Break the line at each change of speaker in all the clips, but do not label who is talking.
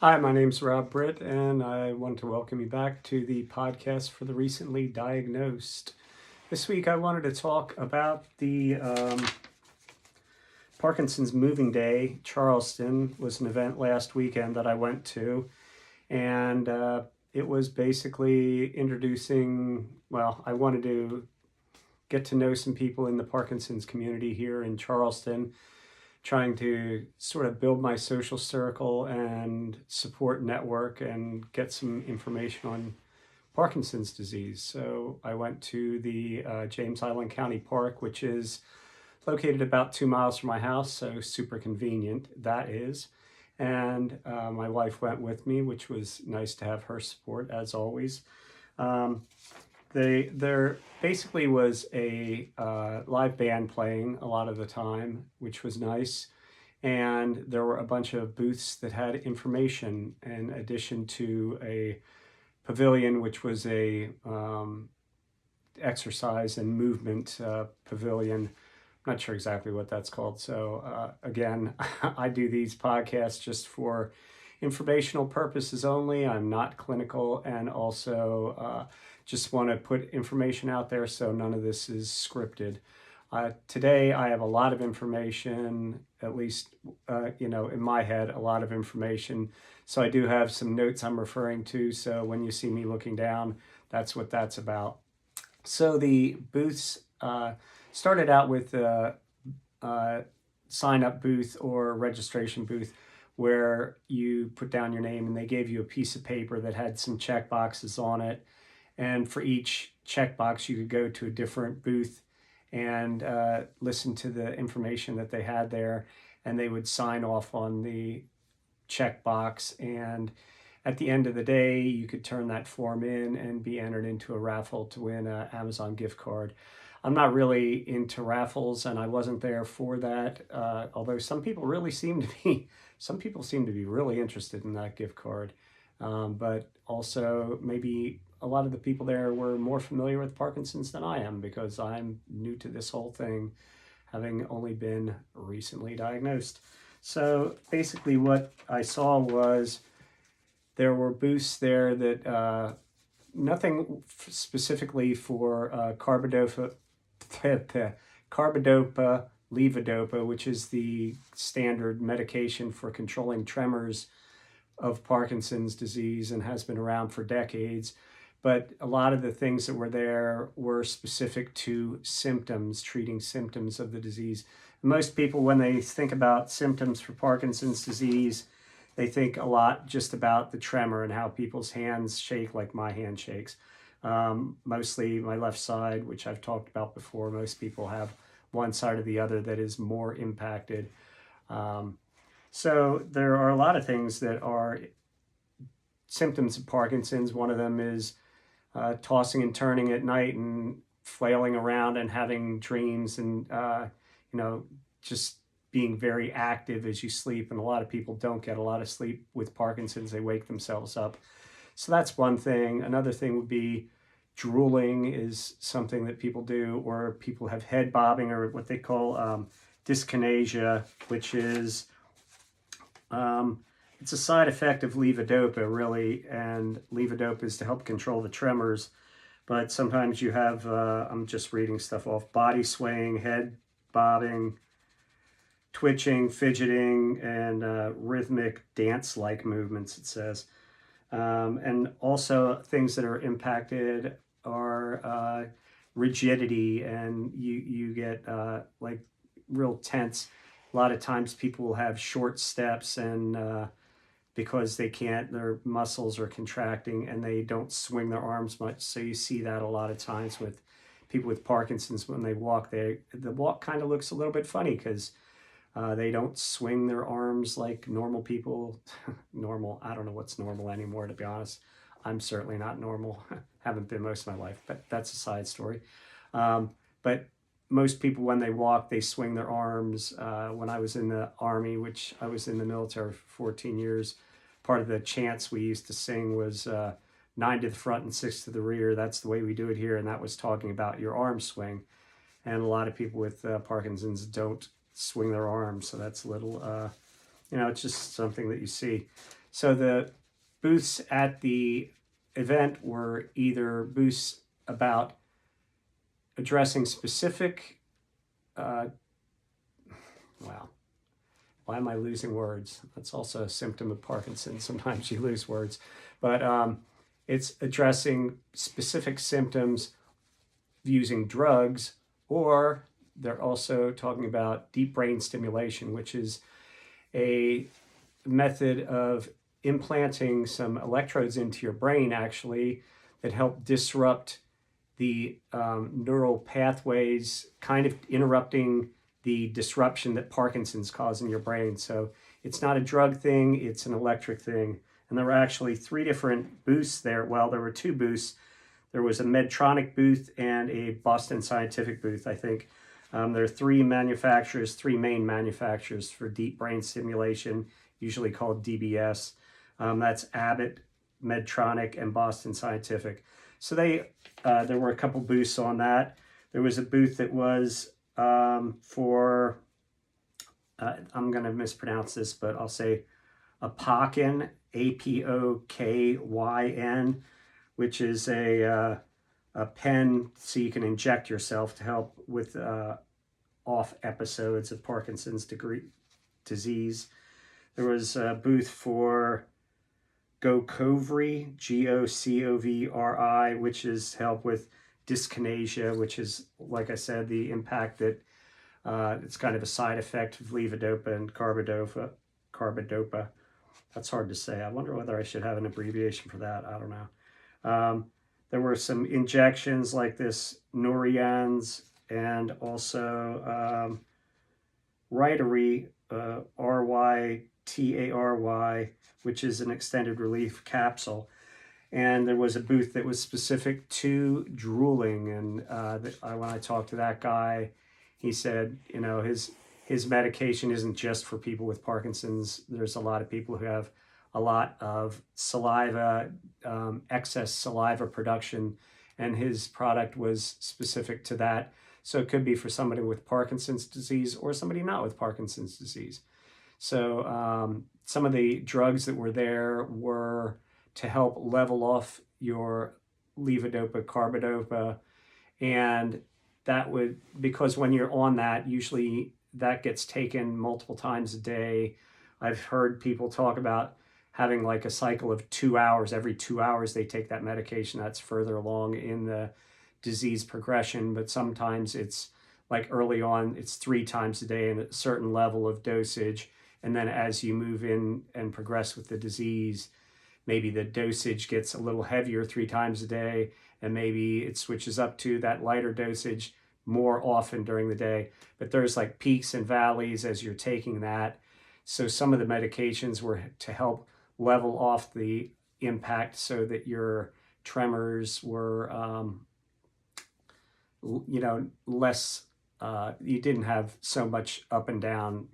Hi, my name's Rob Britt, and I want to welcome you back to the podcast for the recently diagnosed. This week, I wanted to talk about the Parkinson's Moving Day. Charleston was an event last weekend that I went to, and it was basically introducing, I wanted to get to know some people in the Parkinson's community here in Charleston, trying to sort of build my social circle and support network and get some information on Parkinson's disease. So I went to the James Island County Park, which is located about 2 miles from my house, so super convenient, that is. And my wife went with me, which was nice to have her support, as always. There basically was a live band playing a lot of the time, which was nice. And there were a bunch of booths that had information in addition to a pavilion, which was a exercise and movement pavilion. I'm not sure exactly what that's called. So again, I do these podcasts just for informational purposes only. I'm not clinical, and also just want to put information out there, so none of this is scripted. Today I have a lot of information, at least in my head, a lot of information. So I do have some notes I'm referring to. So when you see me looking down, that's what that's about. So the booths started out with a sign-up booth or registration booth, where you put down your name and they gave you a piece of paper that had some check boxes on it. And for each checkbox, you could go to a different booth and listen to the information that they had there, and they would sign off on the checkbox. And at the end of the day, you could turn that form in and be entered into a raffle to win an Amazon gift card. I'm not really into raffles, and I wasn't there for that. Although some people seem to be really interested in that gift card. But also maybe a lot of the people there were more familiar with Parkinson's than I am, because I'm new to this whole thing, having only been recently diagnosed. So basically what I saw was there were booths there that nothing specifically for carbidopa, levodopa, which is the standard medication for controlling tremors of Parkinson's disease and has been around for decades. But a lot of the things that were there were specific to symptoms, treating symptoms of the disease. Most people, when they think about symptoms for Parkinson's disease, they think a lot just about the tremor and how people's hands shake like my hand shakes. Mostly my left side, which I've talked about before. Most people have one side or the other that is more impacted. So there are a lot of things that are symptoms of Parkinson's. One of them is tossing and turning at night and flailing around and having dreams, and just being very active as you sleep. And a lot of people don't get a lot of sleep with Parkinson's. They wake themselves up. So that's one thing. Another thing would be drooling is something that people do, or people have head bobbing, or what they call dyskinesia, which is it's a side effect of levodopa, really, and levodopa is to help control the tremors. But sometimes you have, I'm just reading stuff off, body swaying, head bobbing, twitching, fidgeting, and rhythmic dance-like movements, it says. And also things that are impacted are rigidity, and you get like real tense. A lot of times people will have short steps, and because they can't, their muscles are contracting and they don't swing their arms much. So you see that a lot of times with people with Parkinson's. When they walk, the walk kind of looks a little bit funny, because they don't swing their arms like normal people. Normal, I don't know what's normal anymore, to be honest. I'm certainly not normal. Haven't been most of my life, but that's a side story. But most people, when they walk, they swing their arms. When I was in the Army, which I was in the military for 14 years, part of the chants we used to sing was 9 to the front and 6 to the rear. That's the way we do it here. And that was talking about your arm swing. And a lot of people with Parkinson's don't swing their arms. So that's a little, it's just something that you see. So the booths at the event were either booths about addressing specific, wow, why am I losing words? That's also a symptom of Parkinson's. Sometimes you lose words. But it's addressing specific symptoms using drugs, or they're also talking about deep brain stimulation, which is a method of implanting some electrodes into your brain actually that help disrupt the neural pathways, kind of interrupting the disruption that Parkinson's causes in your brain. So it's not a drug thing, it's an electric thing. And there were actually 3 different booths there. Well, there were 2 booths. There was a Medtronic booth and a Boston Scientific booth, I think. There are 3 manufacturers, 3 main manufacturers for deep brain stimulation, usually called DBS. That's Abbott, Medtronic, and Boston Scientific. So there were a couple booths on that. There was a booth that was for, I'm going to mispronounce this, but I'll say Apokyn, Apokyn, which is a pen so you can inject yourself to help with off episodes of Parkinson's disease. There was a booth for Gocovri, Gocovri, which is help with dyskinesia, which is, like I said, the impact that it's kind of a side effect of levodopa and carbidopa. That's hard to say. I wonder whether I should have an abbreviation for that. I don't know. There were some injections like this Norians, and also Rytary, Rytary, which is an extended relief capsule. And there was a booth that was specific to drooling. And when I talked to that guy, he said, his medication isn't just for people with Parkinson's. There's a lot of people who have a lot of saliva, excess saliva production, and his product was specific to that. So it could be for somebody with Parkinson's disease or somebody not with Parkinson's disease. So some of the drugs that were there were to help level off your levodopa, carbidopa, and that would, because when you're on that, usually that gets taken multiple times a day. I've heard people talk about having like a cycle of 2 hours. Every 2 hours they take that medication. That's further along in the disease progression, but sometimes it's like early on, it's 3 times a day and a certain level of dosage. And then as you move in and progress with the disease, maybe the dosage gets a little heavier 3 times a day, and maybe it switches up to that lighter dosage more often during the day. But there's like peaks and valleys as you're taking that. So some of the medications were to help level off the impact so that your tremors were, less, you didn't have so much up and down,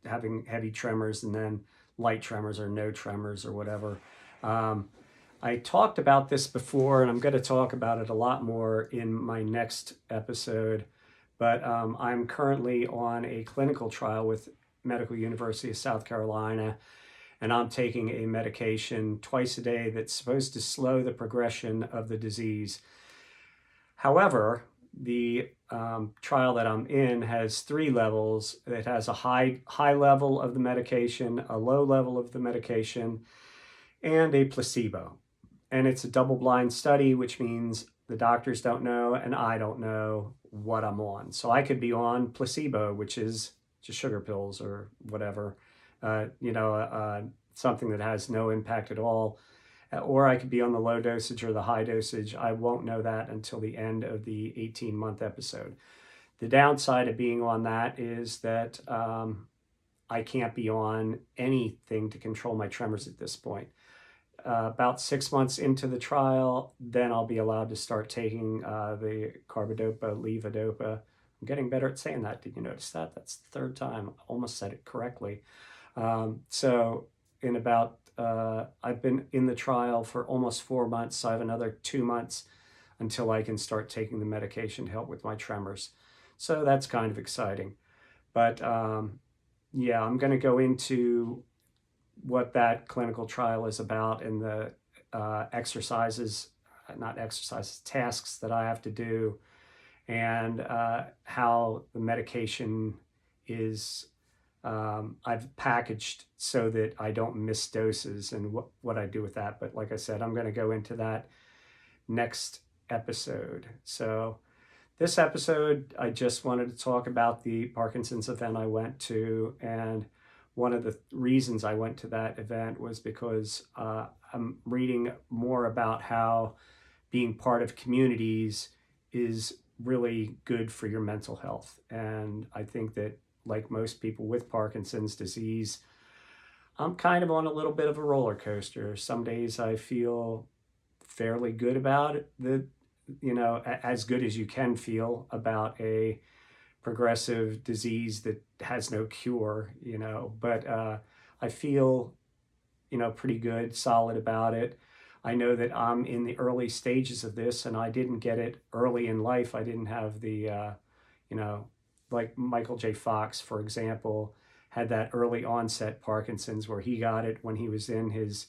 having heavy tremors and then light tremors or no tremors or whatever. I talked about this before, and I'm going to talk about it a lot more in my next episode, but I'm currently on a clinical trial with Medical University of South Carolina, and I'm taking a medication twice a day that's supposed to slow the progression of the disease. However, the trial that I'm in has 3 levels. It has a high level of the medication, a low level of the medication, and a placebo. And it's a double-blind study, which means the doctors don't know and I don't know what I'm on. So I could be on placebo, which is just sugar pills or whatever, something that has no impact at all. Or I could be on the low dosage or the high dosage. I won't know that until the end of the 18-month episode. The downside of being on that is that I can't be on anything to control my tremors at this point. About 6 months into the trial, then I'll be allowed to start taking the carbidopa, levodopa. I'm getting better at saying that. Did you notice that? That's the 3rd time. I almost said it correctly. So in about, I've been in the trial for almost 4 months. So I have another 2 months until I can start taking the medication to help with my tremors. So that's kind of exciting. But I'm going to go into what that clinical trial is about and the exercises, not exercises, tasks that I have to do, and how the medication is I've packaged so that I don't miss doses and what I do with that. But like I said, I'm going to go into that next episode. So this episode, I just wanted to talk about the Parkinson's event I went to. And one of the reasons I went to that event was because I'm reading more about how being part of communities is really good for your mental health. And I think that, like most people with Parkinson's disease, I'm kind of on a little bit of a roller coaster. Some days I feel fairly good about it, as good as you can feel about a progressive disease that has no cure, but I feel, pretty good, solid about it. I know that I'm in the early stages of this, and I didn't get it early in life. I didn't have the, like Michael J. Fox, for example, had that early onset Parkinson's where he got it when he was in his,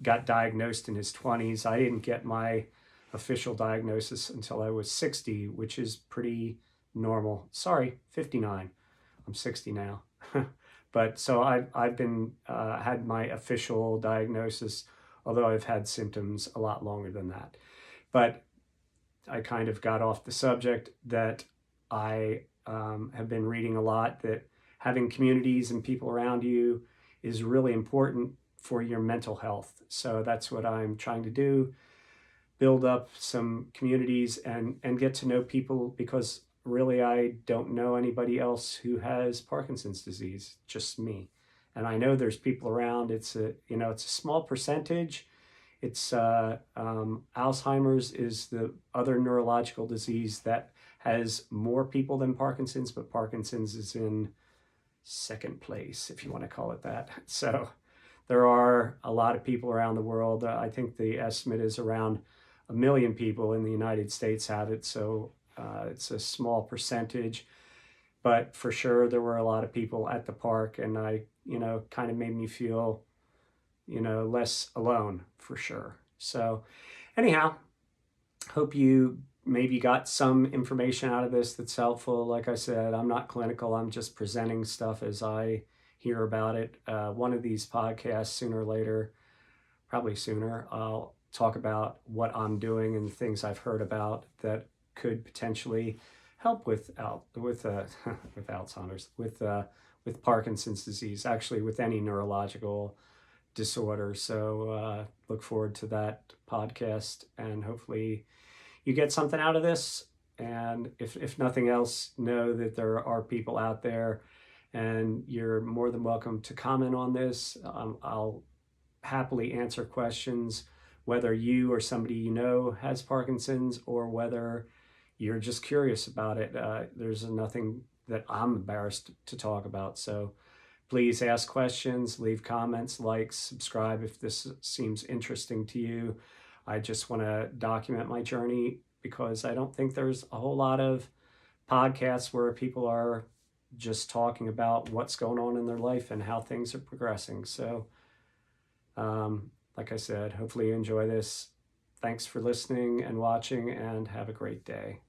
got diagnosed in his 20s. I didn't get my official diagnosis until I was 60, which is pretty normal. Sorry, 59. I'm 60 now. But so I've been had my official diagnosis, although I've had symptoms a lot longer than that. But I kind of got off the subject that I have been reading a lot, that having communities and people around you is really important for your mental health. So that's what I'm trying to do, build up some communities and get to know people, because really I don't know anybody else who has Parkinson's disease, just me. And I know there's people around. It's a small percentage. It's Alzheimer's is the other neurological disease that has more people than Parkinson's, but Parkinson's is in second place, if you want to call it that. So there are a lot of people around the world. I think the estimate is around 1 million people in the United States have it. So it's a small percentage, but for sure there were a lot of people at the park, and I, kind of made me feel, less alone, for sure. So anyhow, hope you maybe got some information out of this that's helpful. Like I said, I'm not clinical. I'm just presenting stuff as I hear about it. One of these podcasts, sooner or later, probably sooner, I'll talk about what I'm doing and things I've heard about that could potentially help with Alzheimer's, with Parkinson's disease, actually with any neurological disorder. So look forward to that podcast, and hopefully you get something out of this. And if nothing else, know that there are people out there, and you're more than welcome to comment on this. I'll happily answer questions, whether you or somebody you know has Parkinson's, or whether you're just curious about it. There's nothing that I'm embarrassed to talk about. So please ask questions, leave comments, like, subscribe if this seems interesting to you. I just want to document my journey, because I don't think there's a whole lot of podcasts where people are just talking about what's going on in their life and how things are progressing. So like I said, hopefully you enjoy this. Thanks for listening and watching, and have a great day.